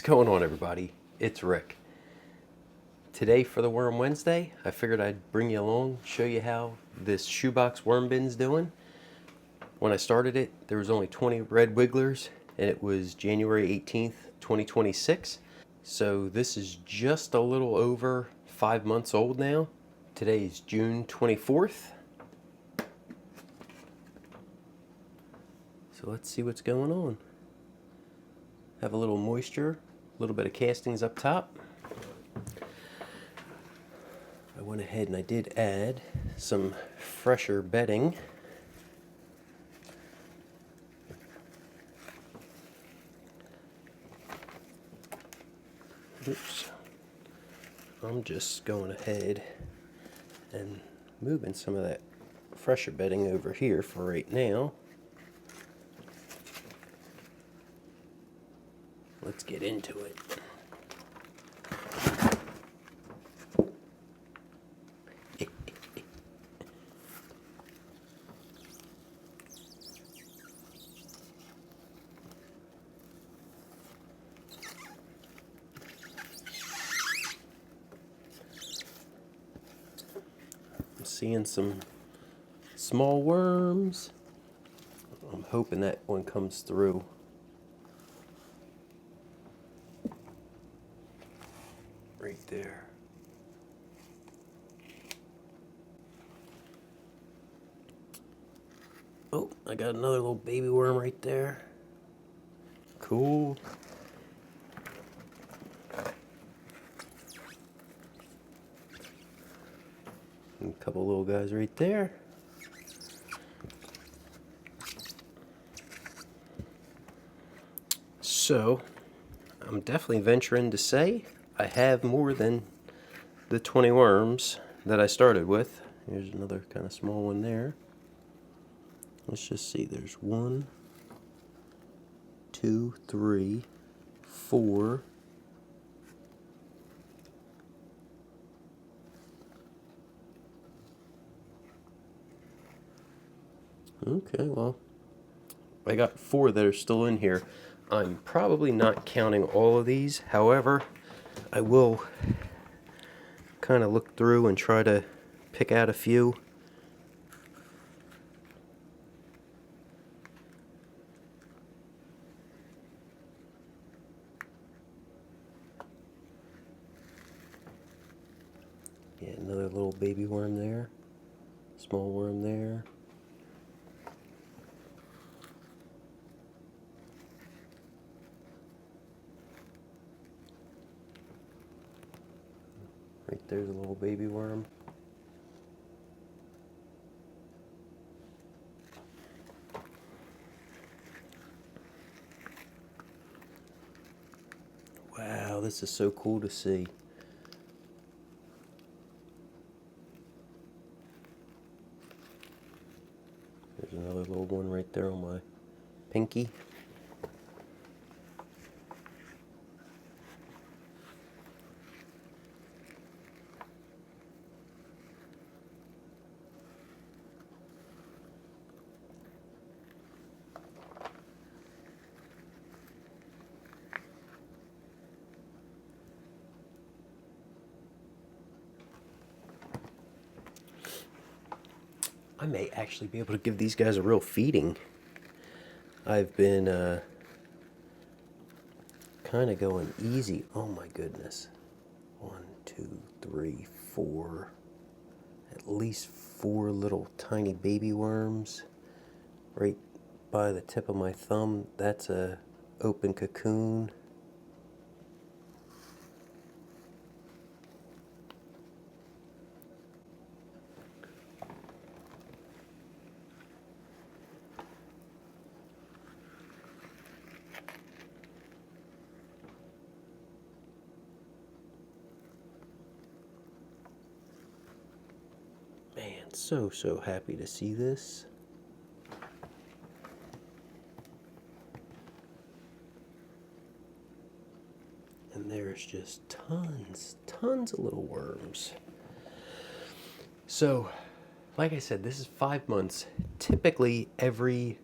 going on, everybody? It's Rick. Today for the Worm Wednesday, I figured I'd bring you along, show you how this shoebox worm bin's doing. When I started it, there was only 20 red wigglers, and it was January 18th, 2026. So this is just a little over 5 months old now. Today is June 24th. So let's see what's going on. Have a little moisture, a little bit of castings up top. I went ahead and I did add some fresher bedding. Oops. I'm just going ahead and moving some of that fresher bedding over here for right now. Let's get into it. I'm seeing some small worms. I'm hoping that one comes through. Right there. Oh, I got another little baby worm right there. Cool. And a couple little guys right there. So, I'm definitely venturing to say I have more than the 20 worms that I started with. Here's another kind of small one there. Let's just see, there's 1, 2, 3, 4. Okay, well, I got 4 that are still in here. I'm probably not counting all of these. However, I will kind of look through and try to pick out a few. Yeah, another little baby worm there. Small worm there. Right there's a little baby worm. Wow, this is so cool to see. There's another little one right there on my pinky. I may actually be able to give these guys a real feeding. I've been kind of going easy. Oh my goodness. 1, 2, 3, 4. At least 4 little tiny baby worms right by the tip of my thumb. That's a open cocoon. Man, so happy to see this. And there's just tons of little worms. So, like I said, this is 5 months. Typically, every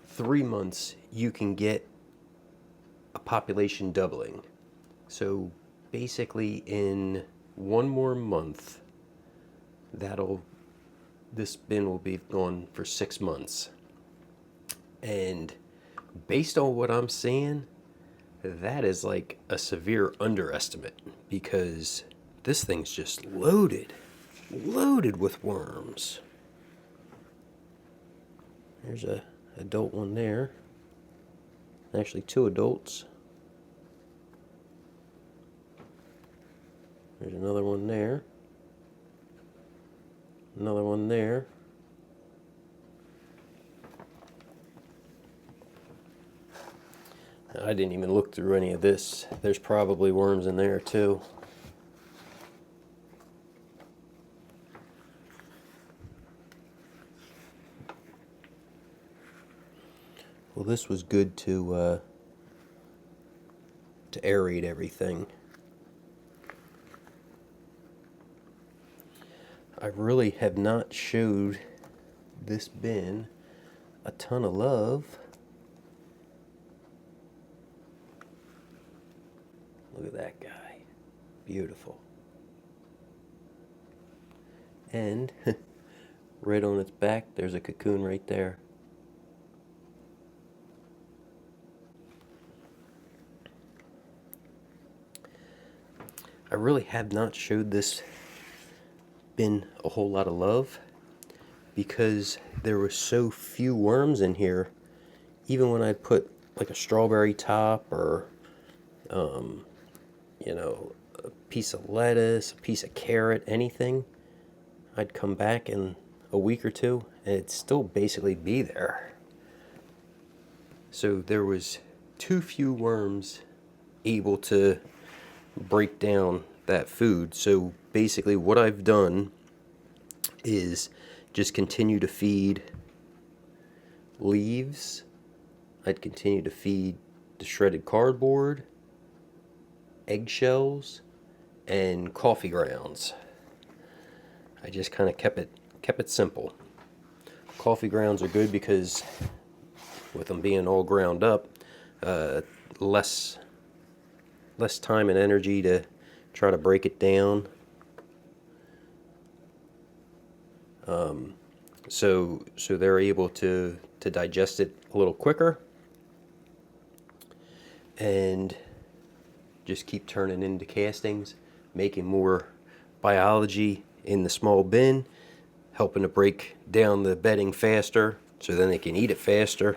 3 months, you can get a population doubling. So basically in one more month, this bin will be gone for 6 months. And based on what I'm seeing, that is like a severe underestimate, because this thing's just loaded with worms. There's a adult one there. Actually, 2 adults. There's another one there. Another one there. I didn't even look through any of this. There's probably worms in there too. Well, this was good to aerate everything. I really have not showed this bin a ton of love. Look at that guy. Beautiful. And right on its back, there's a cocoon right there. I really have not showed this bin a whole lot of love because there were so few worms in here. Even when I put like a strawberry top or you know, a piece of lettuce, a piece of carrot, anything, I'd come back in a week or two and it'd still basically be there. So there was too few worms able to break down that food. So basically what I've done is just continue to feed leaves. I'd continue to feed the shredded cardboard, eggshells, and coffee grounds. I just kind of kept it simple. Coffee grounds are good because with them being all ground up, less time and energy to try to break it down. So they're able to digest it a little quicker, and just keep turning into castings, making more biology in the small bin, helping to break down the bedding faster so then they can eat it faster.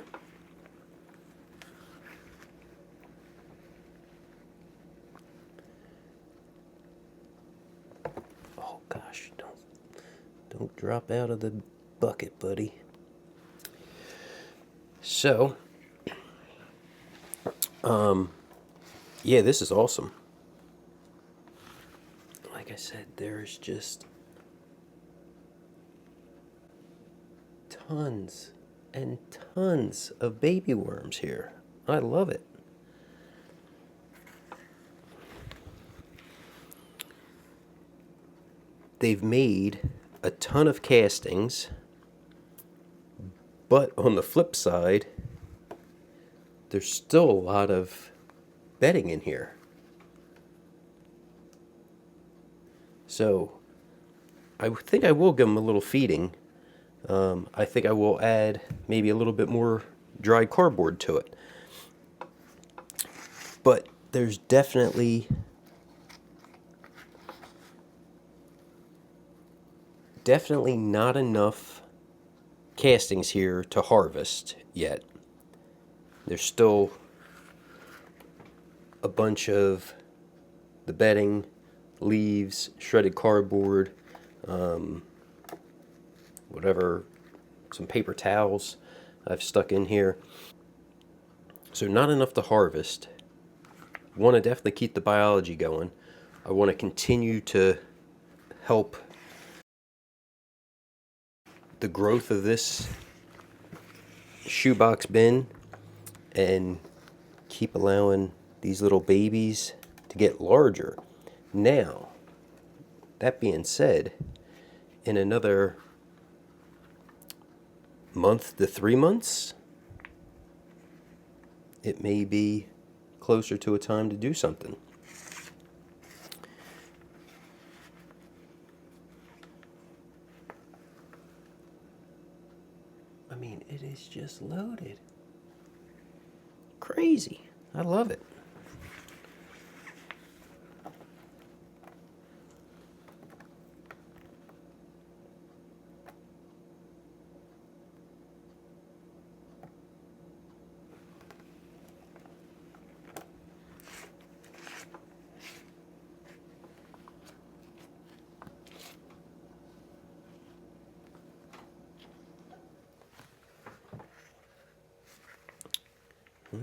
Oh gosh, don't drop out of the bucket, buddy. So, yeah, this is awesome. Like I said, there's just tons and tons of baby worms here. I love it. They've made a ton of castings, but on the flip side, there's still a lot of bedding in here. So I think I will give them a little feeding. I think I will add maybe a little bit more dry cardboard to it. But there's definitely not enough castings here to harvest yet. There's still a bunch of the bedding, leaves, shredded cardboard, whatever, some paper towels I've stuck in here. So not enough to harvest. Want to definitely keep the biology going. I want to continue to help the growth of this shoebox bin and keep allowing these little babies to get larger. Now, that being said, in another month to 3 months, it may be closer to a time to do something. I mean, it is just loaded. Crazy. I love it.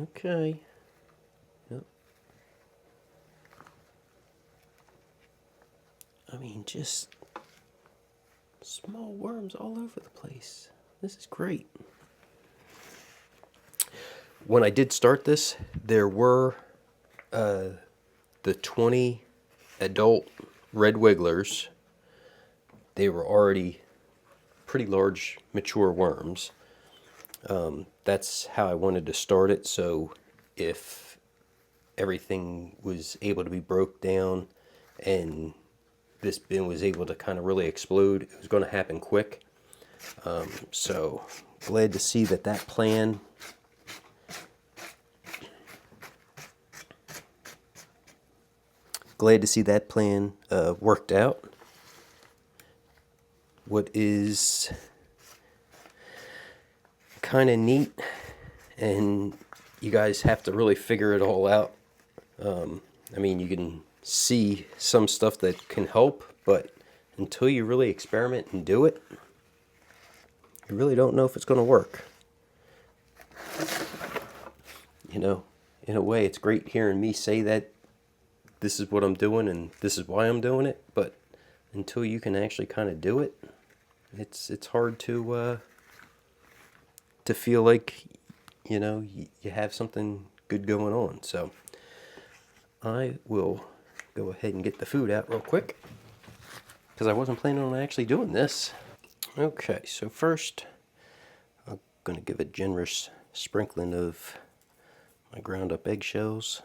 Okay. Yep. I mean, just small worms all over the place. This is great. When I did start this, there were the 20 adult red wigglers. They were already pretty large, mature worms. That's how I wanted to start it, so if everything was able to be broke down and this bin was able to kind of really explode, it was going to happen quick. So glad to see that plan worked out. What is kind of neat, and you guys have to really figure it all out. I mean, you can see some stuff that can help, but until you really experiment and do it, you really don't know if it's going to work. You know, in a way, it's great hearing me say that this is what I'm doing and this is why I'm doing it, but until you can actually kind of do it, it's hard to feel like, you know, you have something good going on. So I will go ahead and get the food out real quick, because I wasn't planning on actually doing this. Okay, so first I'm going to give a generous sprinkling of my ground up eggshells,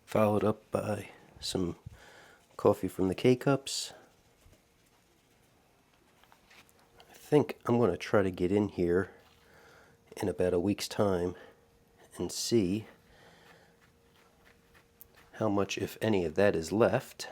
followed up by some coffee from the K-Cups. I think I'm going to try to get in here in about a week's time and see how much, if any, of that is left.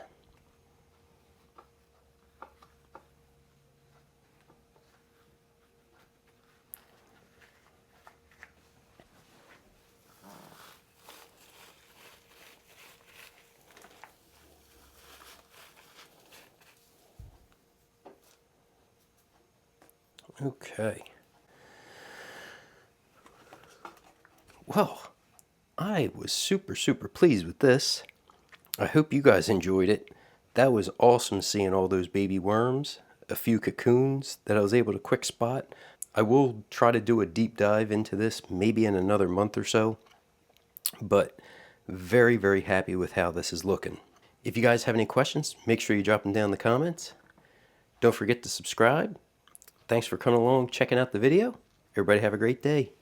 Okay. Well, I was super pleased with this. I hope you guys enjoyed it. That was awesome seeing all those baby worms, a few cocoons that I was able to quick spot. I will try to do a deep dive into this maybe in another month or so, but very happy with how this is looking. If you guys have any questions, make sure you drop them down in the comments. Don't forget to subscribe. Thanks for coming along, checking out the video. Everybody have a great day.